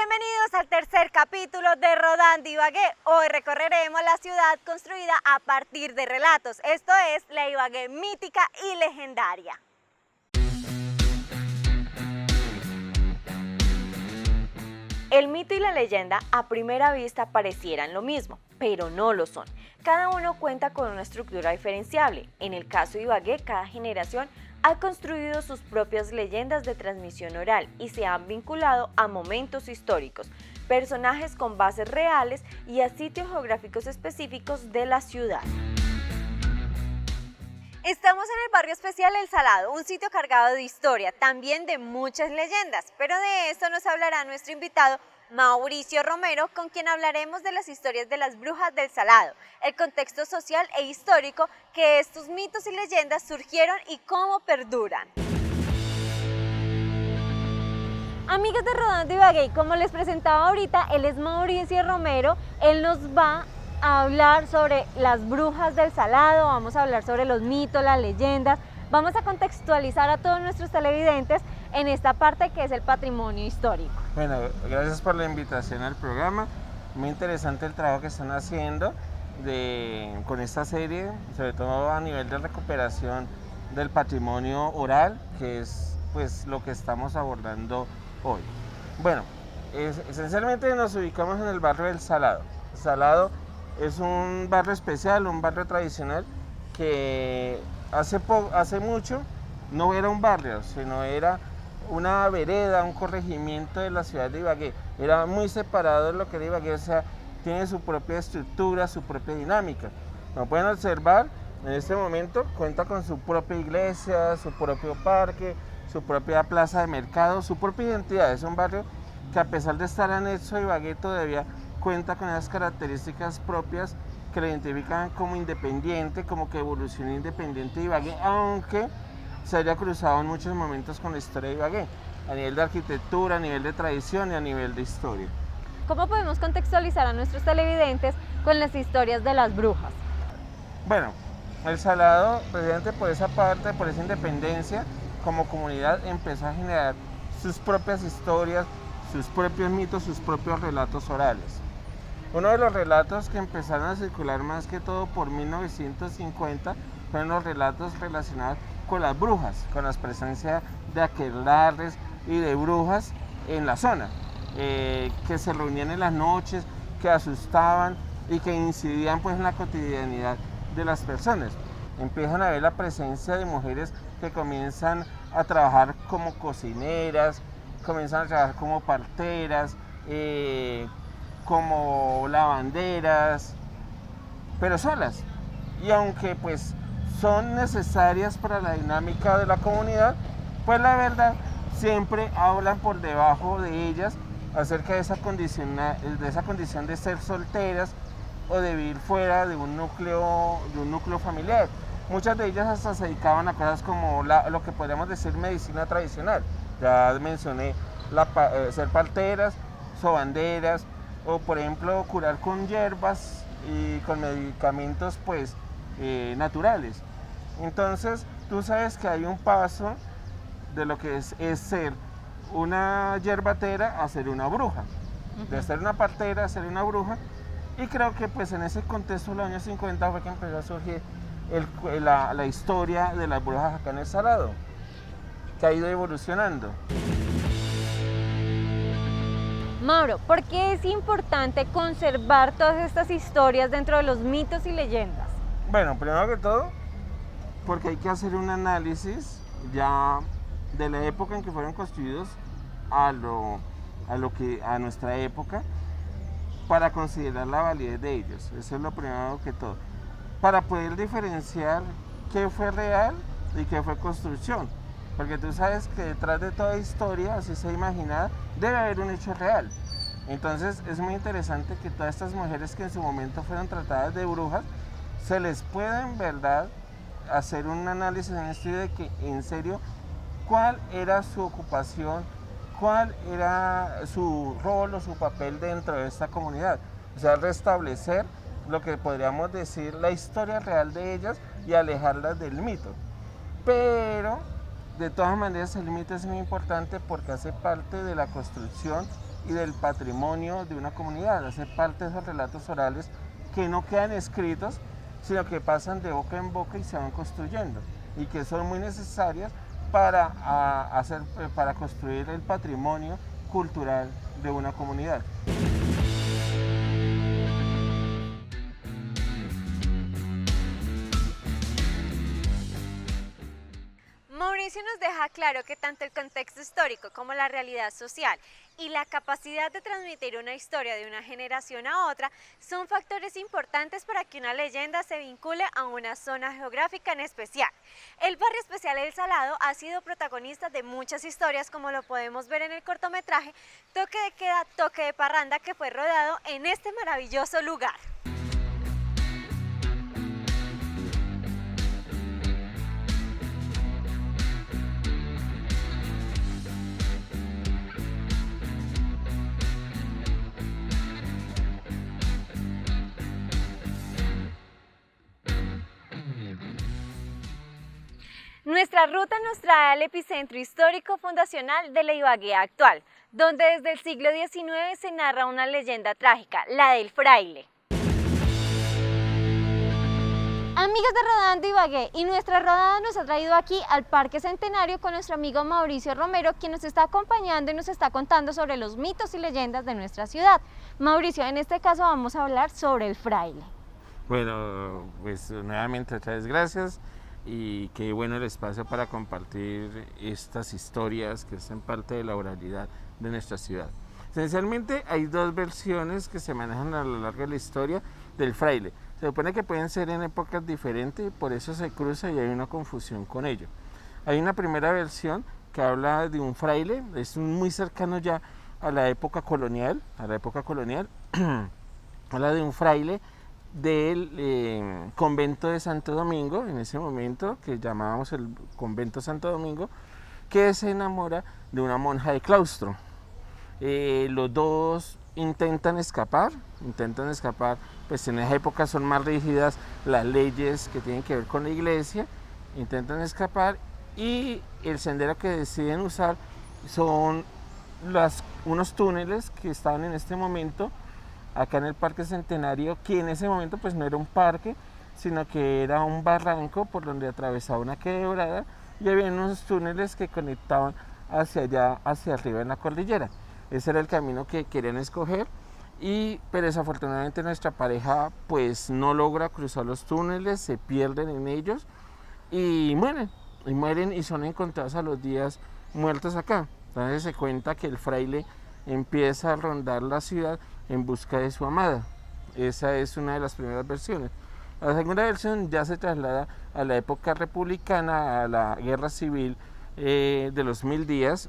Bienvenidos al tercer capítulo de Rodando Ibagué. Hoy recorreremos la ciudad construida a partir de relatos. Esto es la Ibagué mítica y legendaria. El mito y la leyenda a primera vista parecieran lo mismo, pero no lo son. Cada uno cuenta con una estructura diferenciable. En el caso de Ibagué, cada generación ha construido sus propias leyendas de transmisión oral y se han vinculado a momentos históricos, personajes con bases reales y a sitios geográficos específicos de la ciudad. Estamos en el barrio especial El Salado, un sitio cargado de historia, también de muchas leyendas, pero de esto nos hablará nuestro invitado Mauricio Romero, con quien hablaremos de las historias de las brujas del Salado, el contexto social e histórico que estos mitos y leyendas surgieron y cómo perduran. Amigas de Rodando Ibagué, como les presentaba ahorita, él es Mauricio Romero, él nos va a hablar sobre las brujas del Salado, vamos a hablar sobre los mitos, las leyendas, vamos a contextualizar a todos nuestros televidentes en esta parte que es el patrimonio histórico. Bueno, gracias por la invitación al programa, muy interesante el trabajo que están haciendo con esta serie, sobre todo a nivel de recuperación del patrimonio oral, que es pues lo que estamos abordando hoy. Bueno, esencialmente nos ubicamos en el barrio del Salado. Salado es un barrio especial, un barrio tradicional que hace mucho no era un barrio, sino era una vereda, un corregimiento de la ciudad de Ibagué. Era muy separado de lo que era Ibagué, o sea, tiene su propia estructura, su propia dinámica. Como pueden observar, en este momento cuenta con su propia iglesia, su propio parque, su propia plaza de mercado, su propia identidad. Es un barrio que, a pesar de estar anexo a Ibagué, todavía cuenta con esas características propias que lo identifican como independiente, como que evoluciona independiente de Ibagué, aunque se haya cruzado en muchos momentos con la historia de Ibagué, a nivel de arquitectura, a nivel de tradición y a nivel de historia. ¿Cómo podemos contextualizar a nuestros televidentes con las historias de las brujas? Bueno, El Salado, precisamente por esa parte, por esa independencia, como comunidad empezó a generar sus propias historias, sus propios mitos, sus propios relatos orales. Uno de los relatos que empezaron a circular más que todo por 1950 fueron los relatos relacionados con las brujas, con la presencia de aquelarres y de brujas en la zona, que se reunían en las noches, que asustaban y que incidían pues en la cotidianidad de las personas. Empiezan a ver la presencia de mujeres que comienzan a trabajar como cocineras, comienzan a trabajar como parteras, como lavanderas, pero solas. Y aunque pues son necesarias para la dinámica de la comunidad, pues la verdad siempre hablan por debajo de ellas acerca de esa condición de ser solteras o de vivir fuera de un núcleo familiar. Muchas de ellas hasta se dedicaban a cosas como lo que podríamos decir medicina tradicional. Ya mencioné ser parteras, sobanderas, o por ejemplo curar con hierbas y con medicamentos pues naturales. Entonces tú sabes que hay un paso de lo que es ser una yerbatera a ser una bruja, de ser una partera a ser una bruja, y creo que pues en ese contexto de los años 50 fue que empezó a surgir la historia de las brujas acá en El Salado, que ha ido evolucionando. Mauro, ¿por qué es importante conservar todas estas historias dentro de los mitos y leyendas? Bueno, primero que todo, porque hay que hacer un análisis ya de la época en que fueron construidos a nuestra época, para considerar la validez de ellos. Eso es lo primero que todo, para poder diferenciar qué fue real y qué fue construcción. Porque tú sabes que detrás de toda historia, así sea imaginada, debe haber un hecho real. Entonces es muy interesante que todas estas mujeres que en su momento fueron tratadas de brujas, se les pueda en verdad hacer un análisis, en estudio de que en serio cuál era su ocupación, cuál era su rol o su papel dentro de esta comunidad. O sea, restablecer lo que podríamos decir la historia real de ellas y alejarlas del mito. Pero De todas maneras, el mito es muy importante porque hace parte de la construcción y del patrimonio de una comunidad, hace parte de esos relatos orales que no quedan escritos, sino que pasan de boca en boca y se van construyendo, y que son muy necesarias para construir el patrimonio cultural de una comunidad. Mauricio nos deja claro que tanto el contexto histórico como la realidad social y la capacidad de transmitir una historia de una generación a otra son factores importantes para que una leyenda se vincule a una zona geográfica en especial. El barrio especial El Salado ha sido protagonista de muchas historias, como lo podemos ver en el cortometraje Toque de Queda, Toque de Parranda, que fue rodado en este maravilloso lugar. Nuestra ruta nos trae al epicentro histórico fundacional de la Ibagué actual, donde desde el siglo XIX se narra una leyenda trágica, la del fraile. Amigas de Rodando Ibagué, y nuestra rodada nos ha traído aquí al Parque Centenario con nuestro amigo Mauricio Romero, quien nos está acompañando y nos está contando sobre los mitos y leyendas de nuestra ciudad. Mauricio, en este caso vamos a hablar sobre el fraile. Bueno, pues nuevamente otra vez gracias. Y qué bueno el espacio para compartir estas historias que hacen parte de la oralidad de nuestra ciudad. Esencialmente hay dos versiones que se manejan a lo largo de la historia del fraile. Se supone que pueden ser en épocas diferentes y por eso se cruza y hay una confusión con ello. Hay una primera versión que habla de un fraile, es muy cercano ya a la época colonial, habla de un fraile del convento de Santo Domingo, en ese momento que llamábamos el convento Santo Domingo, que se enamora de una monja de claustro. Los dos intentan escapar, pues en esa época son más rígidas las leyes que tienen que ver con la iglesia, intentan escapar y el sendero que deciden usar son unos túneles que estaban en este momento acá en el Parque Centenario, que en ese momento pues no era un parque, sino que era un barranco por donde atravesaba una quebrada y había unos túneles que conectaban hacia allá, hacia arriba en la cordillera. Ese era el camino que querían escoger, pero desafortunadamente nuestra pareja pues no logra cruzar los túneles, se pierden en ellos y mueren y son encontrados a los días muertos acá. Entonces se cuenta que el fraile empieza a rondar la ciudad en busca de su amada. Esa es una de las primeras versiones. La segunda versión ya se traslada a la época republicana, a la guerra civil de los 1000 días,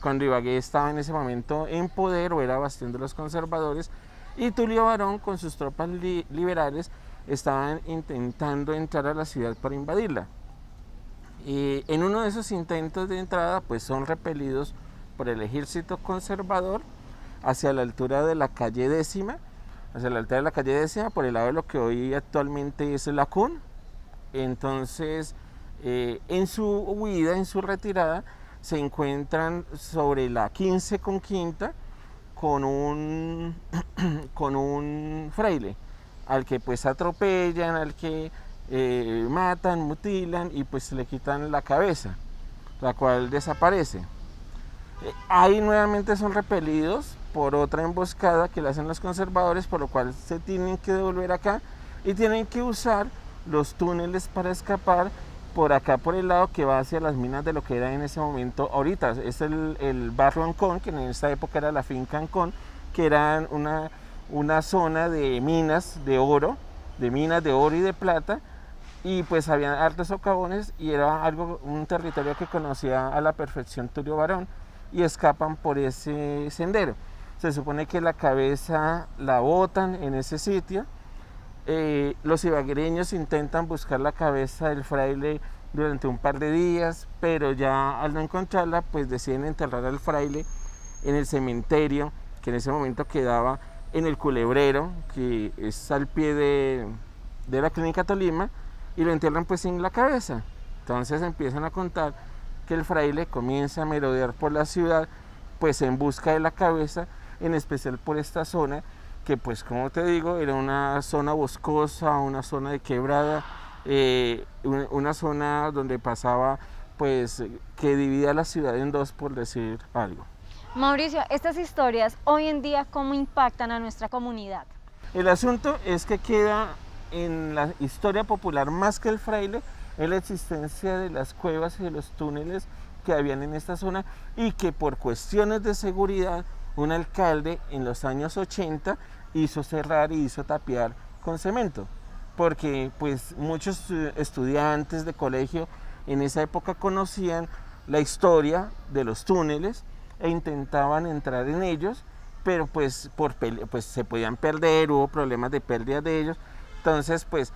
cuando Ibagué estaba en ese momento en poder o era bastión de los conservadores, y Tulio Varón con sus tropas liberales estaban intentando entrar a la ciudad para invadirla. Y en uno de esos intentos de entrada pues son repelidos por el ejército conservador hacia la altura de la calle Décima, por el lado de lo que hoy actualmente es la CUN. Entonces, en su huida, en su retirada, se encuentran sobre la 15 con Quinta con un fraile, al que pues atropellan, al que matan, mutilan y pues le quitan la cabeza, la cual desaparece. Ahí nuevamente son repelidos por otra emboscada que le hacen los conservadores, por lo cual se tienen que devolver acá y tienen que usar los túneles para escapar por acá, por el lado que va hacia las minas de lo que era en ese momento, ahorita es el barrio Ancón, que en esta época era la finca Ancón, que era una zona de minas de oro y de plata, y pues había hartos socavones y era un territorio que conocía a la perfección Tulio Varón, y escapan por ese sendero. Se supone que la cabeza la botan en ese sitio. Los ibaguereños intentan buscar la cabeza del fraile durante un par de días, pero ya al no encontrarla, pues deciden enterrar al fraile en el cementerio, que en ese momento quedaba en el Culebrero, que es al pie de la Clínica Tolima, y lo entierran pues sin la cabeza. Entonces empiezan a contar que el fraile comienza a merodear por la ciudad, pues en busca de la cabeza, en especial por esta zona, que pues como te digo, era una zona boscosa, una zona de quebrada, una zona donde pasaba, pues, que dividía la ciudad en dos, por decir algo. Mauricio, estas historias hoy en día, ¿cómo impactan a nuestra comunidad? El asunto es que queda en la historia popular más que el fraile, es la existencia de las cuevas y de los túneles que habían en esta zona y que por cuestiones de seguridad un alcalde en los años 80 hizo cerrar y hizo tapiar con cemento, porque pues muchos estudiantes de colegio en esa época conocían la historia de los túneles e intentaban entrar en ellos, pero pues, pues se podían perder, hubo problemas de pérdida de ellos, entonces pues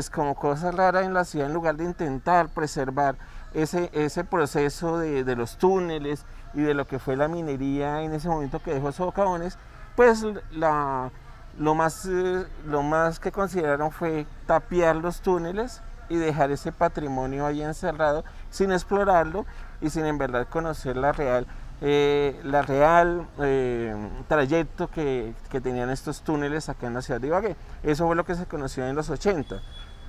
como cosa rara en la ciudad, en lugar de intentar preservar ese proceso de los túneles y de lo que fue la minería en ese momento que dejó socavones, pues lo más que consideraron fue tapiar los túneles y dejar ese patrimonio ahí encerrado sin explorarlo y sin en verdad conocer la real trayecto que tenían estos túneles acá en la ciudad de Ibagué. Eso fue lo que se conoció en los 80.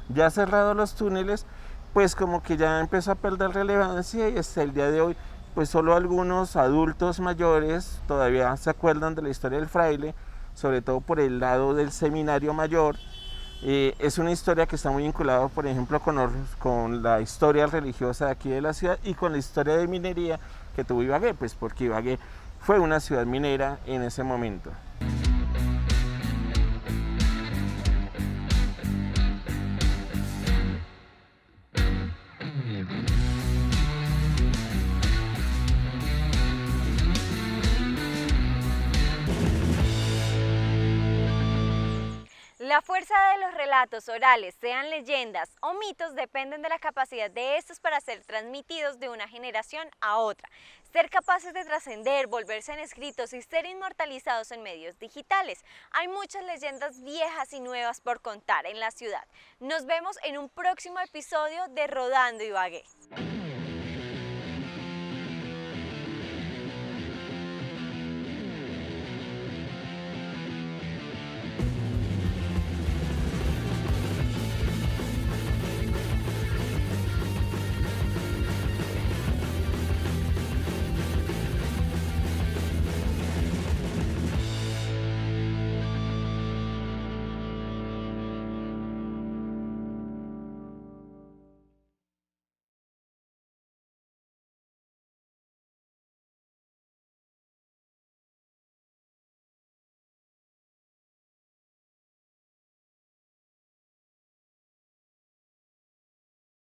Ya cerrados los túneles, pues como que ya empezó a perder relevancia y hasta el día de hoy, pues solo algunos adultos mayores todavía se acuerdan de la historia del fraile, sobre todo por el lado del seminario mayor. Es una historia que está muy vinculada, por ejemplo, con la historia religiosa de aquí de la ciudad y con la historia de minería que tuvo Ibagué, pues porque Ibagué fue una ciudad minera en ese momento. La fuerza de los relatos orales, sean leyendas o mitos, dependen de la capacidad de estos para ser transmitidos de una generación a otra, ser capaces de trascender, volverse en escritos y ser inmortalizados en medios digitales. Hay muchas leyendas viejas y nuevas por contar en la ciudad. Nos vemos en un próximo episodio de Rodando Ibagué.